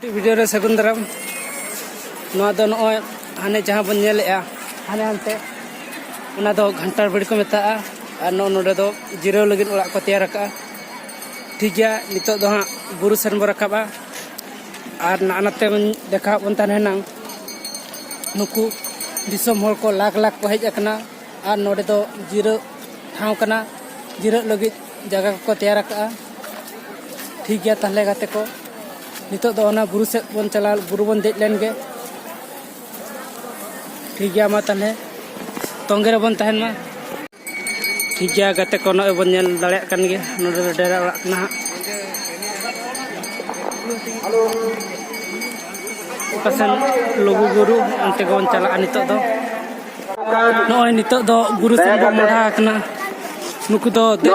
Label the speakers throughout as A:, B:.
A: video रे सगुन दाराम हाने जहाँ बन हाने हानते घंटार बाड़ी को मेता और नोडे जिराव लगे ओड़ा को तैयार का ठीक गया नितो हाँ बुरु सेन बो रकाबा और नाते देखा बन तहना नुकु दिसम हर को लाख लाख को हेजना और नोडे जिराव ठाव कना जिराव लगे जगह को तैयार का ठीक गया ताहले गाते को नितो बुरु से बन चला बुरु बन देज लेन गे ठीक गया मा ताहले तोंगे रे बन तहन मा ठीक गया गाते को नय बन नेल दाड़े कान गे नोडे डेरा ओड़ा कना पसन लघु गुरु अंते को बन चला नितो नय नितो बुरु से बन मढ़ा कना नुकु दे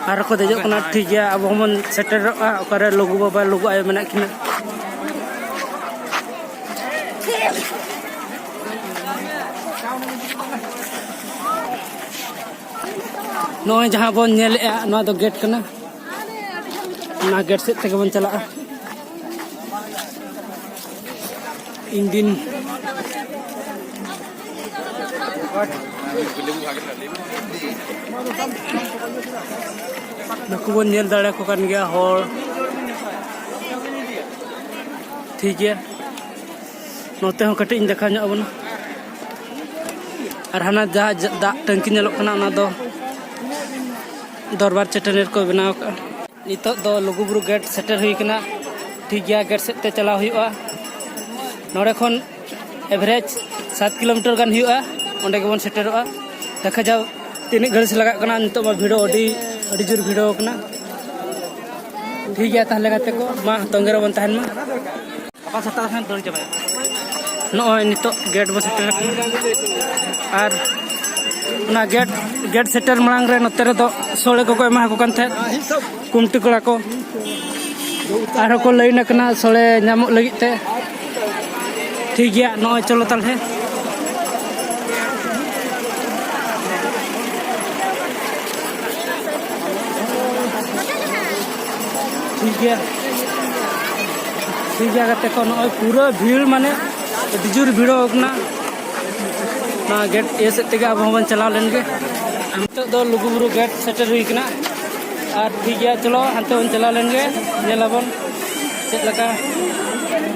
A: और को देजो कना ठीक गया अब हम सेटरआ ओकरे लघु बाबा लघु आयो मेना किना नय जहाँ बन नेलेआ ना दो गेट कना ना गेट से तक बन चला इन दिन नुकु बन नेल दाड़े को कान गया हर ठीक गया नोते हों कटिंग देखा ᱧᱚᱜ ᱟᱵᱚᱱ और हाना जहाँ दाग टंकी नेलोग कना ना दो दरबार चटनेर को बनाव का नितो दो लुगुबुरु गेट सेटर हुई कना ठीक गया गेट सेट ते चला हुआ नोड़े खन एवरेज 7 किलोमीटर गान हुआ ओंडे गेबन सेटरोआ देखा जाओ तीन घड़ी से लगा कना नितो मा भिड़ो अड़ी जोर भिड़ो कना ठीक गया ताहले गाते को मा तोंगेरो बन तहन मा apa सता खान दर जबाय नय नितो गेट बो सेटर और ना गेट सेटर मांग रे नते रे दो सोले को एमा को कान थे कुमटी कड़ा को और को लइन कना सोले नामो लगी ते ठीक गया नय चलो ताले ठीक गया गाते को नय पूरा भीड़ माने जोर भीड़ होना ना गेट ये से तेगा अब हम चला लेंगे नितो दो लुगुबुरु गेट सेटर हुई कना और ठीक गया चलो हांते बन चला लेंगे नेलाबन चेक लगा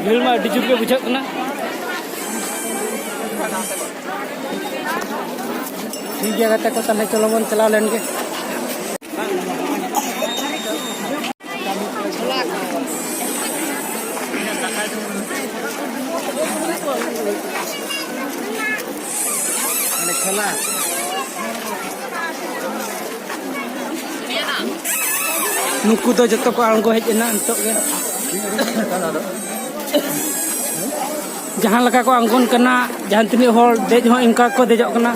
A: भीड़ में जोर के बुझाग कना ठीक गया गाते को ताले चलो बन चला लेंगे नुकु तो जतो को आंगो हेजना नितो गे जहां लगा को आंगोन कना जहां तिनी होल देज हो इनका को देजो कना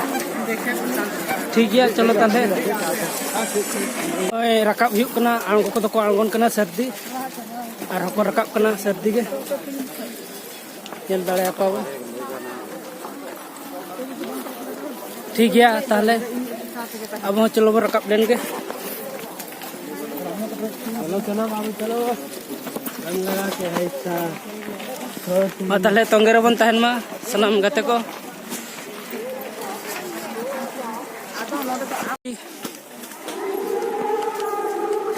A: ठीक गया चलो ताले ओए रकाब हुई कना आंगो को तो को आंगोन कना सर्दी और को रकाब कना सर्दी गे नेल दाड़े आपा ठीक गया ताहले अब हम चलो रकाब लेंगे चलो लगा के ऐसा ताहले तोंगेरो बन तहन मा सनाम गाते को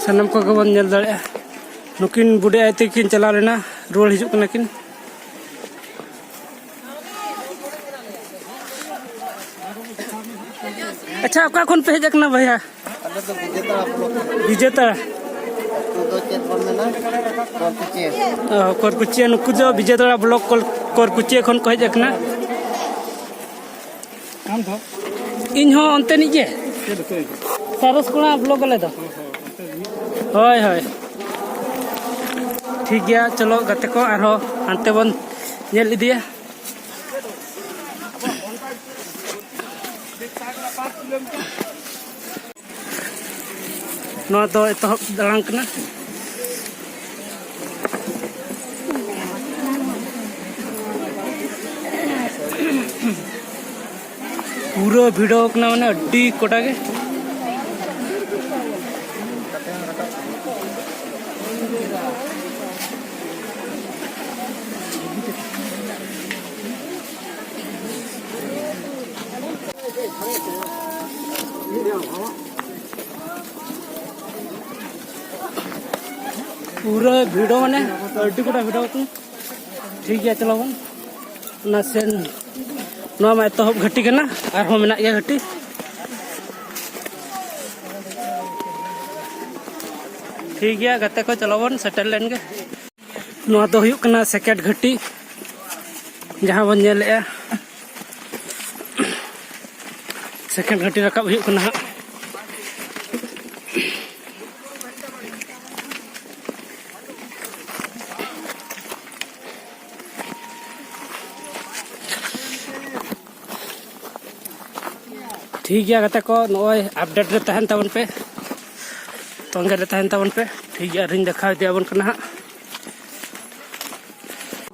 A: सनाम को गबन नेल दाड़े नुकिन बुढ़े आते किन चला लेना रोल हिजुक कना किन अच्छा आपका कौन पे हेजना भैया विजेता कोरकुचिया नुकु जो विजेता ब्लॉक कोरकुचिया खन को हेजना इन हो अंते निजे सारस कोना ब्लॉक ले दो होय होय ठीक गया चलो गाते को आरो अंते बन नेल इदिया नो तो एतहब दालां कना पूरा भिड़ो कना माने अड्डी कोटा के पूरा भिड़ो माने अड्डी कोटा भिड़ो तुम ठीक है चलो बन ना सेन नवा मा एतहब घाटी कना आर हो मेना गया घाटी ठीक है गते को चलो बन सेटल लेन के नवा तो हुयुक कना सेकेंड घाटी जहां बन नेलेआ सेकेंड घाटी रकाब हुयुक कना ठीक है गते को नय अपडेट रे तहन ताबन पे तोंगे रे तहन ताबन पे ठीक है रिन देखा दियाबन कना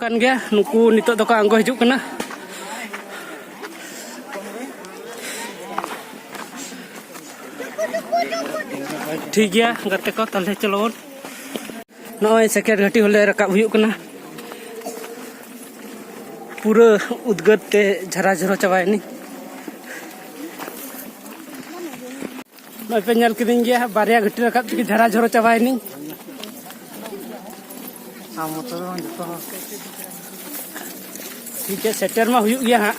A: kan gया नुकु नितो दो का आंगो हिजुक कना ठीक गया गते को तले चलोन नय सेकेंड घाटी होले रकाब हुयुक कना पूरा उद्गत ते झरा झरो चबायनी नय पे नेल किदिन गया बारिया घाटी रकाब ते झरा झरो चबायनी ठीक है सेटर में हुई गया हाँ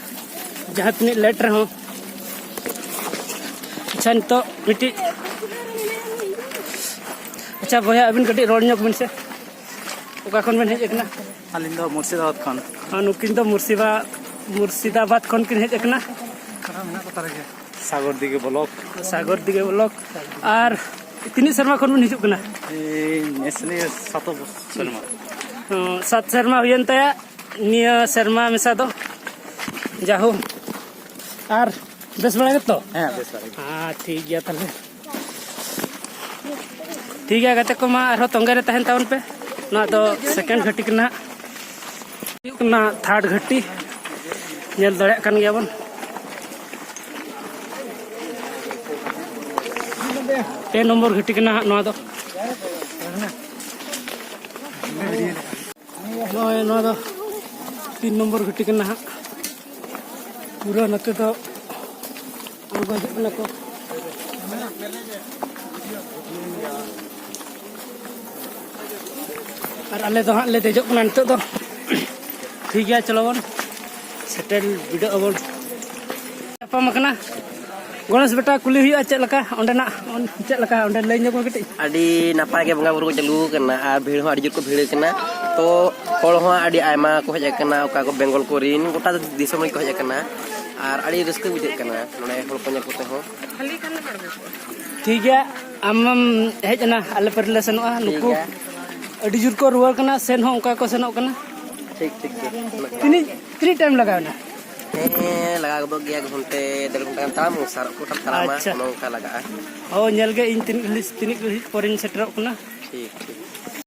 A: जहाँ तीन लेट रहे हो अच्छा तो मिट्टी अच्छा भैया अबिन कटी रोड ᱧᱚᱜ बिन से ओका खन बन हेजना
B: अलिंग दो मुर्शिदाबाद खन
A: हाँ नुकिन तो मुर्शिदाबाद खन किन हेजना सागर दिगे ब्लॉक और तीन शर्मा खन बन हिजुक कना
B: नेसले सातो शर्मा
A: 7 शर्मा हुयन तया निया शर्मा मेसा दो जाहो और बेस बड़ा तो
B: हां बेस बड़ा
A: हाँ ठीक गया तले ठीक है गते को मा आरो तोंगे रे तहन तावन पे ना तो सेकंड घाटी कना थर्ड घाटी नेल दड़े कन गया बन पे नंबर घाटी कना ना दो ना दो 3 नंबर घाटी कना पूरा नते तो को और अले तो हाँ ले देजो कना नितो तो ठीक है चलो बन सेटल वीडियो अबन पाम कना गणेश बेटा कुली हुआ चेक लका ओंडेना चेक लका ओंडे लई ᱧᱚᱜ कटी
C: आदि नापाय के बंगा बुरु चालू कना आ भीड़ हो आदि जोर को भीड़ कना तो हर हो आदि आयमा को हज कना ओका को बेंगल को रिन गोटा दिसम को हज कना और आदि रस्क बुझे कना नोडे हर को ᱧᱮᱞ कोते हो
A: ठीक है आम हेजना आले परले सनोआ नुकु आदि जोर को रुवार कना सेन हो ओका को सेनो कना
C: ठीक
A: तिनी टाइम लगावना
C: लगा गो गया घंटे 1.5 घंटा ताम सार को तरामा नोका लगा
A: हो नेल गे इन तिनी पोरिन सेटर कना
C: ठीक